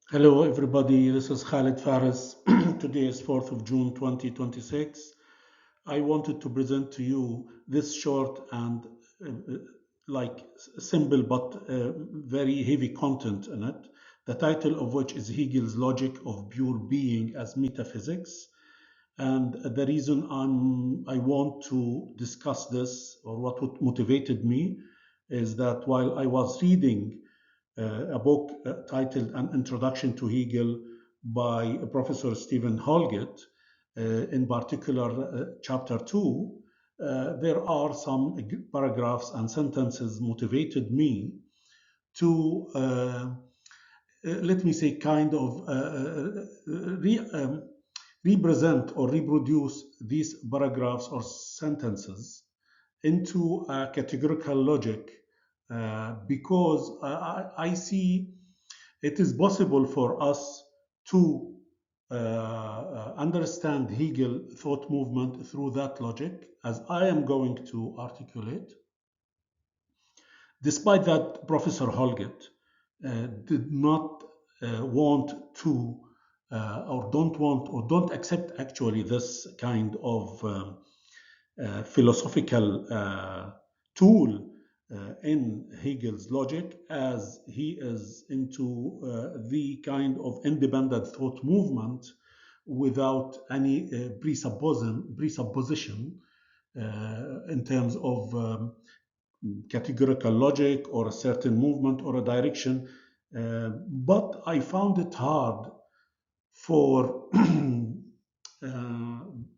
Hello, everybody. This is Khalid Faris. Today is 4th of June 2026. I wanted to present to you this short and like simple but very heavy content in it. The title of which is Hegel's Logic of Pure Being as Metaphysics. And the reason I want to discuss this, or what motivated me, is that while I was reading a book titled An Introduction to Hegel by Professor Stephen Houlgate, in particular, chapter 2, there are some paragraphs and sentences motivated me to, let me say, kind of represent or reproduce these paragraphs or sentences into a categorical logic because I see it is possible for us to understand Hegel thought movement through that logic, as I am going to articulate. Despite that, Professor Holgate did not want to, or don't want, or don't accept actually this kind of philosophical tool in Hegel's logic, as he is into the kind of independent thought movement without any presupposition in terms of categorical logic or a certain movement or a direction. But I found it hard for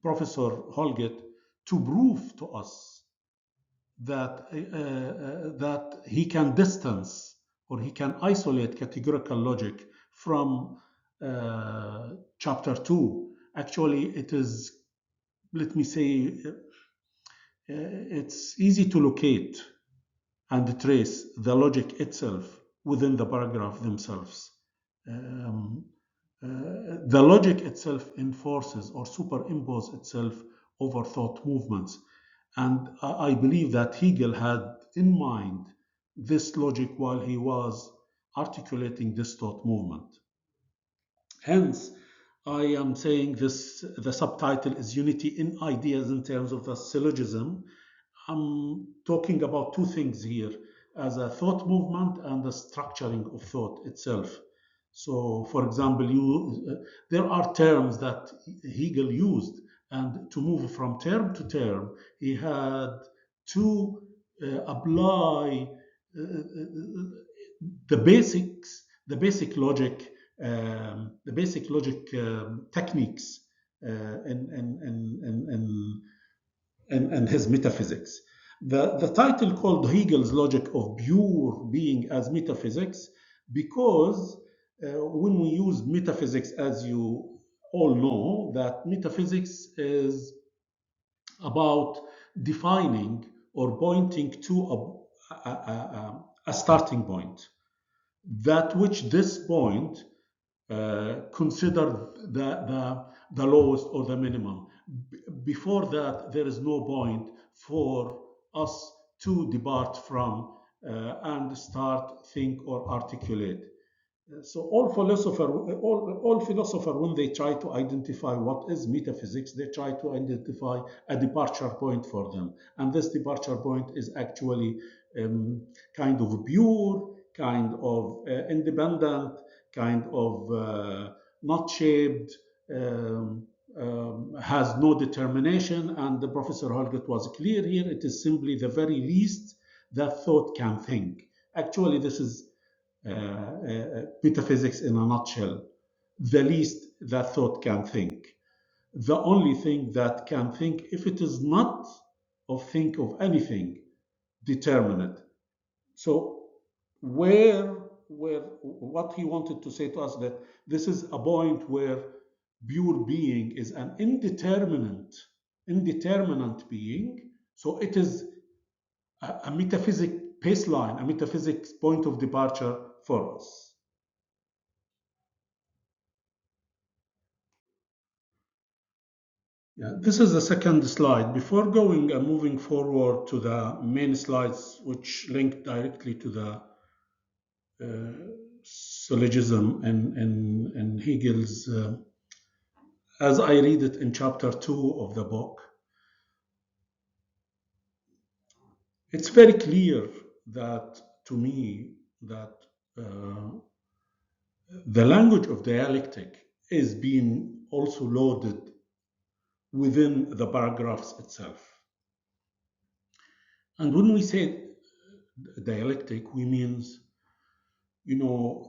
Professor Holgate to prove to us that he can distance or he can isolate categorical logic from chapter 2. Actually, it is, let me say, it's easy to locate and trace the logic itself within the paragraph themselves. Um, the logic itself enforces or superimposes itself over thought movements. And I believe that Hegel had in mind this logic while he was articulating this thought movement. Hence, I am saying this, the subtitle is Unity in Ideas in terms of the syllogism. I'm talking about two things here, as a thought movement and the structuring of thought itself. So, for example, there are terms that Hegel used, and to move from term to term, he had to apply the basics, the basic logic techniques in his metaphysics. The title called Hegel's Logic of Pure Being as Metaphysics, because when we use metaphysics, as you all know, that metaphysics is about defining or pointing to a starting point, that which this point consider the lowest or the minimum. Before that, there is no point for us to depart from and start, think, or articulate. So all philosopher, when they try to identify what is metaphysics, they try to identify a departure point for them, and this departure point is actually kind of pure, kind of independent, kind of not shaped, has no determination. And the Professor Holgate was clear here. It is simply the very least that thought can think. Actually, this is metaphysics in a nutshell. The least that thought can think. The only thing that can think, if it is not of think of anything, determinate. So where what he wanted to say to us, that this is a point where pure being is an indeterminate being. So it is a metaphysic baseline, a metaphysics point of departure for us. Yeah, this is the second slide. Before going and moving forward to the main slides, which link directly to the syllogism in Hegel's, as I read it in chapter 2 of the book, it's very clear that to me that the language of dialectic is being also loaded within the paragraphs itself. And when we say dialectic, we means,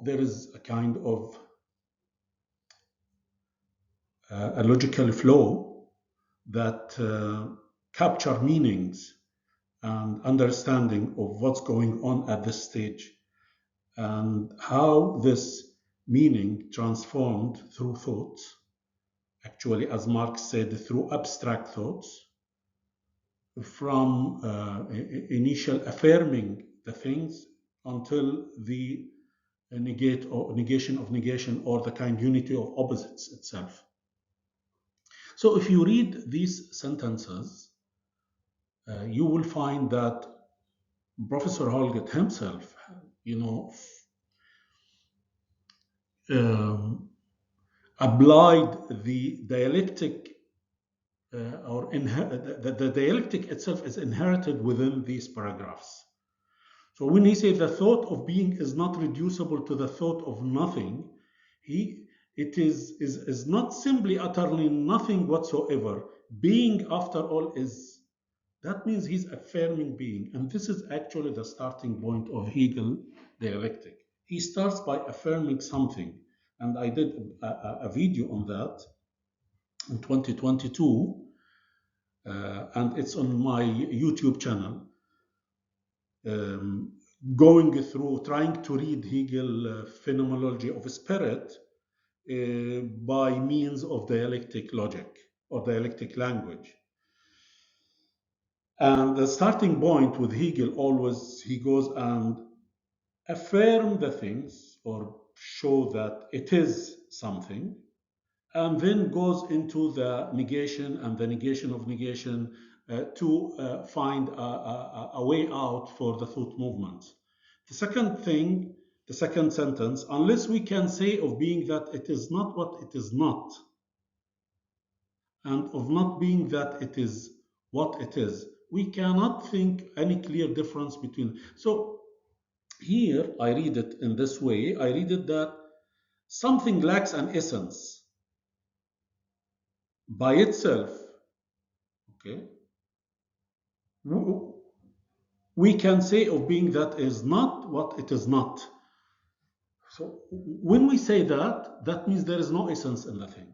there is a kind of a logical flow that capture meanings and understanding of what's going on at this stage and how this meaning transformed through thoughts, actually, as Marx said, through abstract thoughts, from initial affirming the things until the negation of negation, or the kind unity of opposites itself. So if you read these sentences, you will find that Professor Houlgate himself, applied the dialectic, the dialectic itself is inherited within these paragraphs. So when he says the thought of being is not reducible to the thought of nothing, it is not simply utterly nothing whatsoever. Being, after all, is, that means he's affirming being. And this is actually the starting point of Hegel dialectic. He starts by affirming something. And I did a video on that in 2022, and it's on my YouTube channel, going through, trying to read Hegel phenomenology of spirit by means of dialectic logic or dialectic language. And the starting point with Hegel always, he goes and affirm the things or show that it is something, and then goes into the negation and the negation of negation to find a way out for the thought movement. The second thing, the second sentence, unless we can say of being that it is not what it is not, and of not being that it is what it is, we cannot think any clear difference between. So here I read it in this way. I read it that something lacks an essence by itself. Okay, we can say of being that is not what it is not. So when we say that, that means there is no essence in the thing.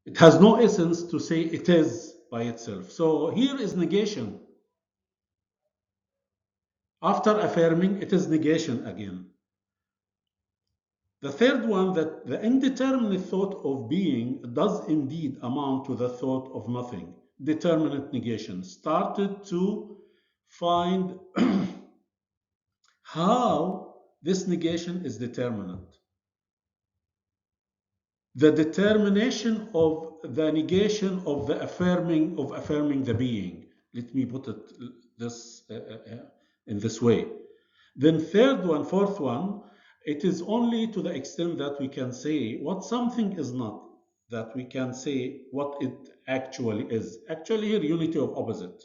It has no essence to say it is by itself. So here is negation. After affirming, it is negation again. The third one, that the indeterminate thought of being does indeed amount to the thought of nothing. Determinate negation. Started to find how this negation is determinate. The determination of the negation of the affirming the being. Let me put it this in this way. Then fourth one, it is only to the extent that we can say what something is not, that we can say what it actually is. Actually here, unity of opposite.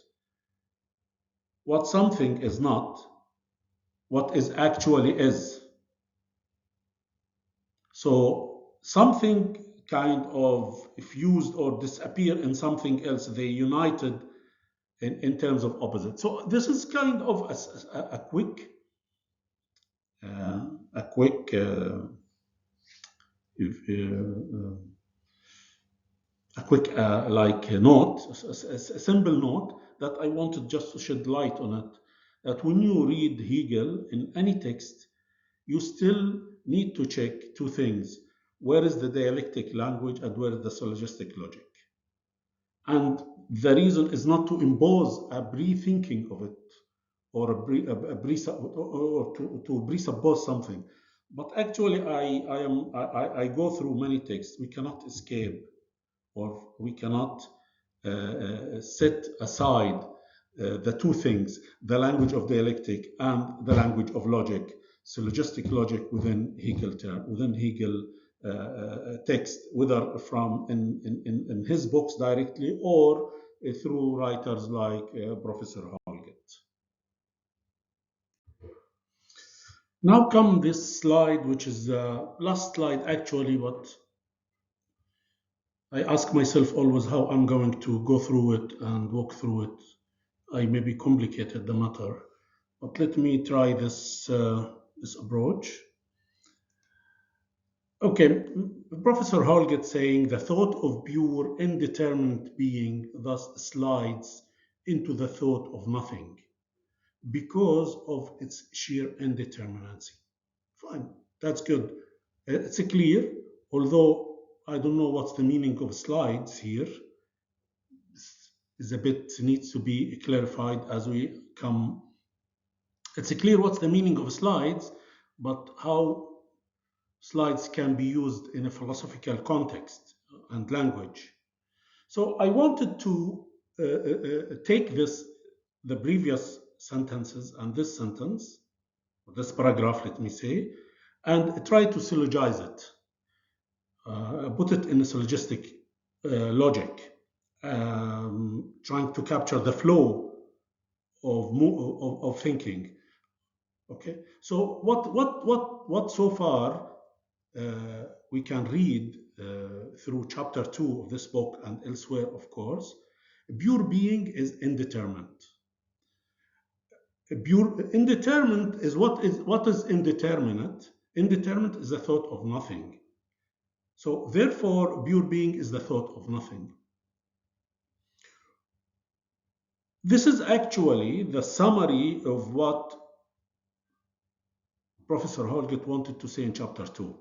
What something is not, what is actually is. So something kind of fused or disappear in something else, they united in terms of opposite. So this is kind of a quick like a note, a simple note that I wanted just to shed light on it. That when you read Hegel in any text, you still need to check two things. Where is the dialectic language and where is the syllogistic logic? And the reason is not to impose a pre-thinking of it or to presuppose something. But actually, I go through many texts. We cannot escape, or we cannot set aside the two things, the language of dialectic and the language of logic. syllogistic logic within Hegel text, whether from in his books directly or through writers like Professor Houlgate. Now come this slide, which is the last slide actually, but I ask myself always how I'm going to go through it and walk through it. I maybe complicated the matter, but let me try this approach. Okay, Professor Houlgate saying the thought of pure indeterminate being thus slides into the thought of nothing because of its sheer indeterminacy. Fine, that's good. It's clear, although I don't know what's the meaning of slides here. Is a bit needs to be clarified as we come. It's clear what's the meaning of slides, but how slides can be used in a philosophical context and language. So I wanted to take the previous sentences and this sentence, this paragraph, let me say, and try to syllogize it, put it in a syllogistic logic, trying to capture the flow of thinking. Okay, so what so far we can read through chapter 2 of this book and elsewhere, of course, pure being is indeterminate. Pure indeterminate is what is indeterminate? Indeterminate is the thought of nothing. So therefore, pure being is the thought of nothing. This is actually the summary of what Professor Houlgate wanted to say in chapter 2.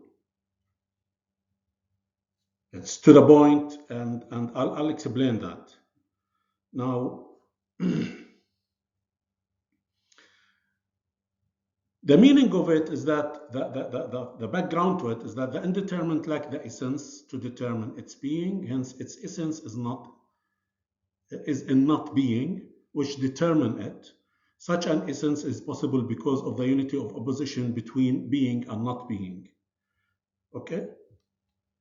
It's to the point, and I'll explain that. Now, the meaning of it is that the background to it is that the indeterminate lacks the essence to determine its being, hence its essence is in not being, which determine it. Such an essence is possible because of the unity of opposition between being and not being. Okay?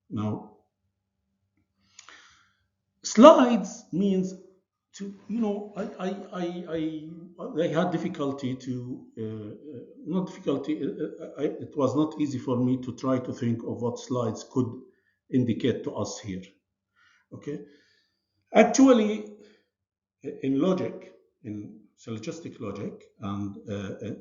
Now, slides means to, I had difficulty to, not difficulty, it was not easy for me to try to think of what slides could indicate to us here. Okay? Actually, in logic, in syllogistic logic, and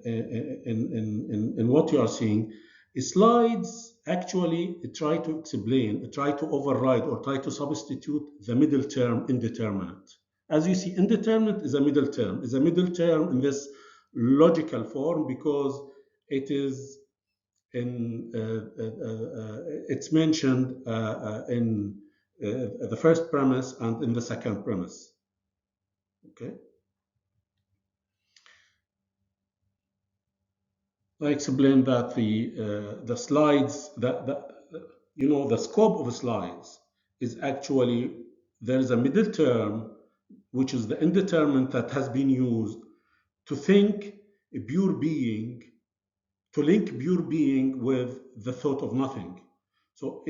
in what you are seeing, slides actually try to explain, try to override, or try to substitute the middle term indeterminate. As you see, indeterminate is a middle term. Is a middle term in this logical form because it is it's mentioned in the first premise and in the second premise. Okay. I explained that the slides, the scope of slides is actually there is a middle term, which is the indeterminate that has been used to think a pure being, to link pure being with the thought of nothing. So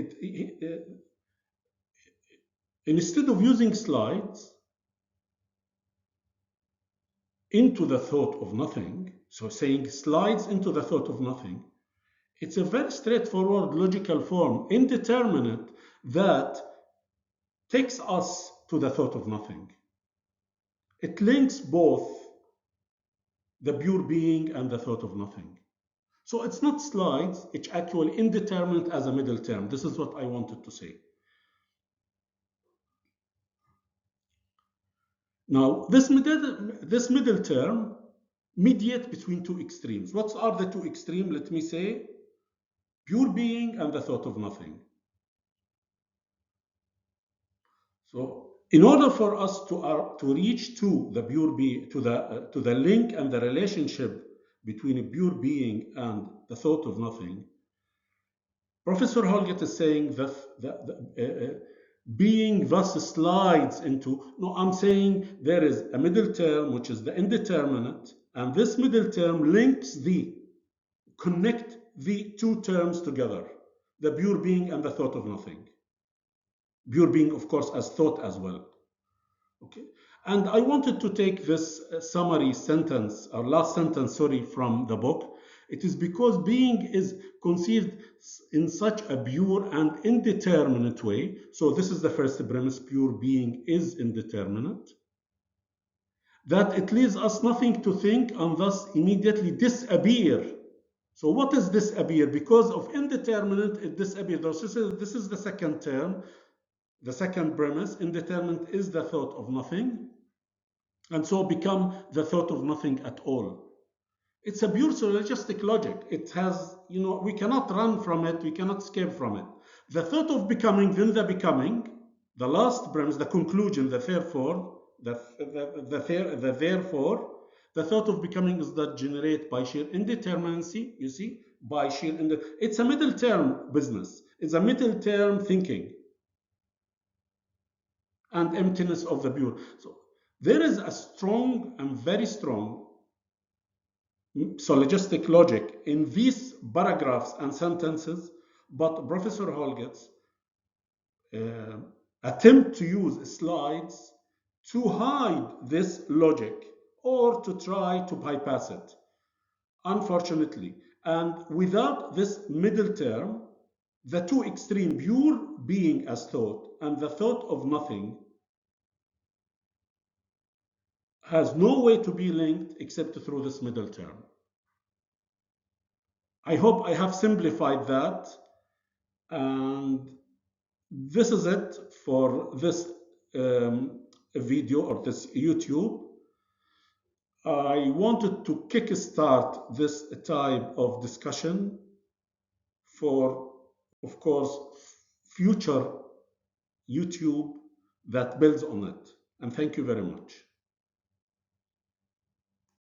instead of using slides into the thought of nothing, so saying slides into the thought of nothing, it's a very straightforward logical form, indeterminate, that takes us to the thought of nothing. It links both the pure being and the thought of nothing. So it's not slides, it's actually indeterminate as a middle term. This is what I wanted to say. Now, this middle term mediates between two extremes. What are the two extremes? Let me say, pure being and the thought of nothing. So, in order for us to reach to the pure being, to the link and the relationship between a pure being and the thought of nothing, Professor Houlgate is saying that being thus slides into. No, I'm saying there is a middle term which is the indeterminate, and this middle term links the connect the two terms together, the pure being and the thought of nothing. Pure being, of course, as thought as well. Okay. And I wanted to take this summary sentence, or last sentence, sorry, from the book. It is because being is conceived in such a pure and indeterminate way. So this is the first premise: pure being is indeterminate, that it leaves us nothing to think and thus immediately disappear. So what is disappear? Because of indeterminate, it disappears. This is the second term, the second premise. Indeterminate is the thought of nothing, and so become the thought of nothing at all. It's a pure syllogistic logic. It has, we cannot run from it, we cannot escape from it. The thought of becoming, then the becoming, the last premise, the conclusion, the therefore, therefore, the thought of becoming is that generate by sheer indeterminacy, you see, by sheer, it's a middle term business. It's a middle term thinking and emptiness of the pure. So there is a strong and very strong syllogistic logic in these paragraphs and sentences, but Professor Houlgate attempt to use slides to hide this logic or to try to bypass it, unfortunately. And without this middle term, the two extreme, pure being as thought and the thought of nothing, has no way to be linked except through this middle term. I hope I have simplified that, and this is it for this video or this YouTube. I wanted to kickstart this type of discussion for, of course, future YouTube that builds on it. And thank you very much.